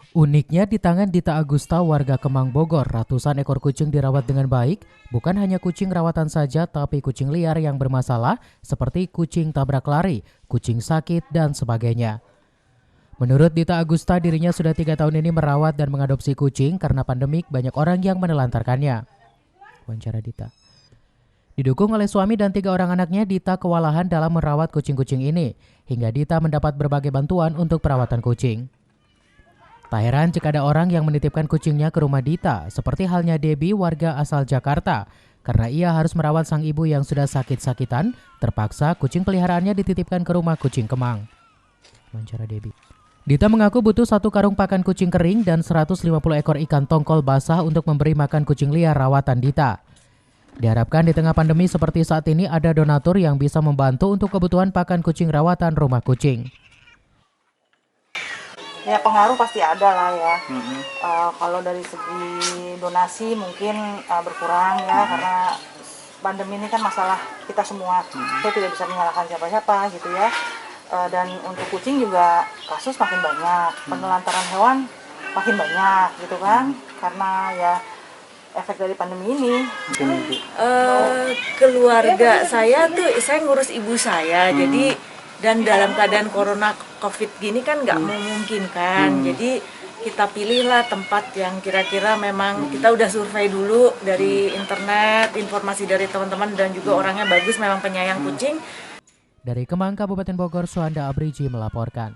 Uniknya di tangan Dita Agusta warga Kemang Bogor, ratusan ekor kucing dirawat dengan baik. Bukan hanya kucing rawatan saja, tapi kucing liar yang bermasalah seperti kucing tabrak lari, kucing sakit, dan sebagainya. Menurut Dita Agusta, dirinya sudah 3 tahun ini merawat dan mengadopsi kucing karena pandemik banyak orang yang menelantarkannya. Wawancara Dita. Didukung oleh suami dan 3 orang anaknya, Dita kewalahan dalam merawat kucing-kucing ini. Hingga Dita mendapat berbagai bantuan untuk perawatan kucing. Tak heran jika ada orang yang menitipkan kucingnya ke rumah Dita, seperti halnya Debbie, warga asal Jakarta. Karena ia harus merawat sang ibu yang sudah sakit-sakitan, terpaksa kucing peliharaannya dititipkan ke rumah kucing Kemang. Wawancara Debbie. Dita mengaku butuh 1 karung pakan kucing kering dan 150 ekor ikan tongkol basah untuk memberi makan kucing liar rawatan Dita. Diharapkan di tengah pandemi seperti saat ini ada donatur yang bisa membantu untuk kebutuhan pakan kucing rawatan rumah kucing. Ya pengaruh pasti ada lah ya. Kalau dari segi donasi mungkin berkurang ya, karena pandemi ini kan masalah kita semua. Saya tidak bisa menyalahkan siapa-siapa gitu ya. Dan untuk kucing juga kasus makin banyak, penelantaran hewan makin banyak gitu kan, karena ya efek dari pandemi ini. Keluarga saya tuh, saya ngurus ibu saya, jadi dan dalam keadaan corona covid gini kan nggak memungkinkan, jadi kita pilihlah tempat yang kira-kira memang kita udah survei dulu dari internet, informasi dari teman-teman dan juga orangnya bagus, memang penyayang kucing. Dari Kemang, Kabupaten Bogor, Suhanda Abriji melaporkan.